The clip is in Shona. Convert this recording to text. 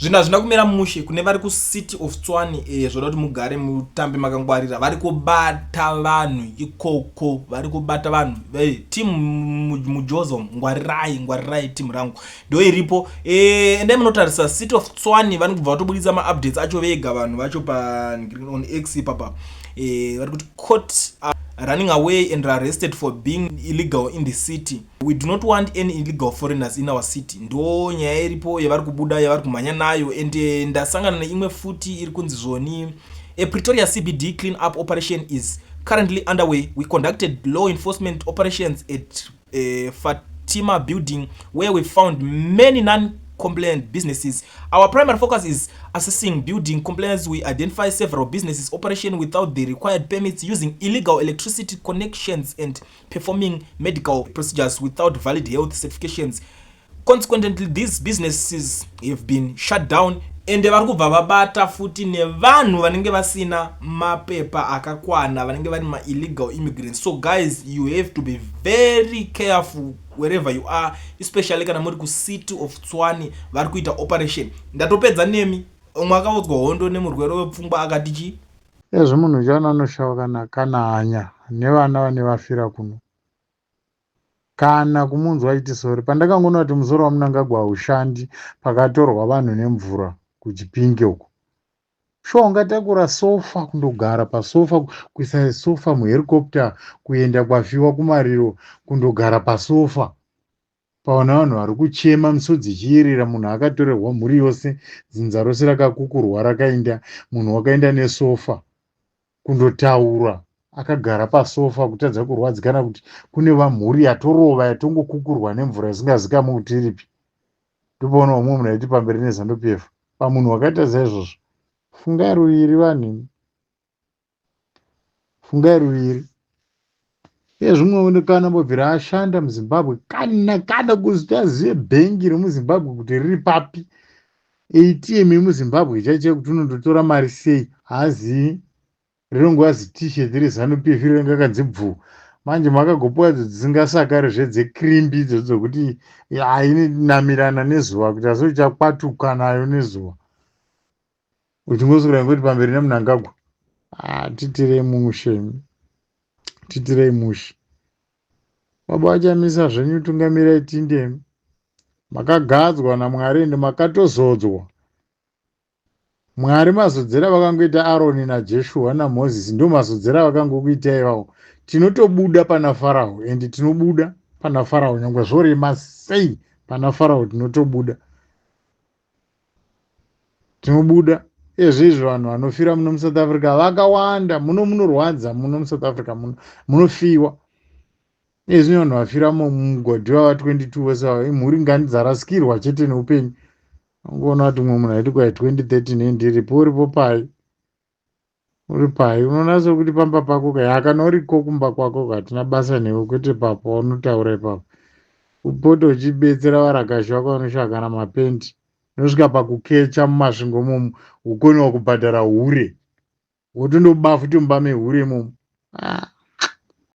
Zvinhu hazvina kumira mushe kune vari kucity of Tshwane. Zvoda kuti mugare mutambe makangwarira. Vari kubata vanhu ikoko, vari kubata vanhu. Timu mujozo, ngwarirai timu rangu ndo iripo. Endai munotarisa city of Tshwane vari kubva vatobudisa maupdates acho vega vanhu vacho on X ipapa. Vari kuti court running away and arrested for being illegal in the city. We do not want any illegal foreigners in our city. Ndo nyaya iripo yavari kubuda yavari kumhanya nayo. And ndasangana neimwe futi iri kunzi zvoni a Pretoria CBD clean up operation is currently underway. We conducted law enforcement operations at Fatima building where we found many non-compliant businesses. Our primary focus is assessing building compliance. We identify several businesses operation without the required permits, using illegal electricity connections and performing medical procedures without valid health certifications. Consequently, these businesses have been shut down. And vari kubva vabata futi nevanhu vanenge vasina mapepa akakwana, vanenge vari ma-illegal immigrants. So guys, you have to be very careful wherever you are, especially kana muri kucity of Tshwane vari kuita operation. Ndatopedza nemi umwe akaudzwa hondo nemurwere wepfungwa akati chi ezvo munhu chaona anoshava kana hanya nevana vane vafira kuno kana kumunzwa aiti sori. Pandakangoona kuti musoro waMnangagwa haushandi pakatorwa vanhu nemvura kuchipinge uko, sho ungatakura sofa kundogara pasofa, kuisa sofa muherikopta, kuenda kwafiwa kumariro kundogara pasofa, paona vanhu vari kuchema, misodzi ichiyerera, munhu akatorerwa mhuri yose, dzinza rose rakakukurwa rakaenda, munhu wakaenda nesofa kundotaura akagara pasofa kutadza kurwadzikana kuti kune vamhuri yatorova yatongokukurwa nemvura isingazikamwi kuti iripi. Ndopaona umwe munhu aiti pamberi neZANU-PF, pamunhu wakaita saizvozvo fungai ruviri vanhu, fungai ruviri. Zvimwe kana mbobvira ashanda muZimbabwe kana kuzitazive bhengi remuZimbabwe kuti riri papi, ATM yemuZimbabwe chaiche kuti unondotora mari sei haazivi. Rinongozi t-shirt reZANU-PF rinenge rakanzi bvu. Manje makagopiwa dzisingasakari zvedzekrimbi idzo dzokuti hainamirana nezuva kuti asi uchakwatuka nayo nezuva uchingosukura ngoti pamberi neMnangagwa. Titirei mushe, titirei mushe. Baba vachamisa zvenyu tungamirai tindemi. Makagadzwa naMwari ende makatozodzwa. Mwari mazodzera vakangoita Aroni naJeshua naMozisi, ndo mazodzera vakangokuita ivavo. Tinotobuda pana Farao ende tinobuda pana Farao nyangwe zvorema sei pana Farao tinotobuda. Tinobuda. Izvo vanhu vanofira muno muSouth Africa vakawanda, munorwadza muno muSouth Africa munofiwa. Izvi vanhu vafira mugodhi wava 22 vose imhuri ngani dzarasikirwa chete neupenyu. Ungoona kuti mumwe munhu aiti kwai 2013 ndiripo, uripo pai? Uri pai? Unoona sokuti pamba pako kai kana uriko kumba kwako hatina basa newe, kwete papo unotaura ipapo. Upote uchibetsera varakashi vako vanoshaka namapendi. Unosvika pakukecha mumasvingo momo, ukoniwa kubhadhara hure. Wotondoba futi mumba mehure momo.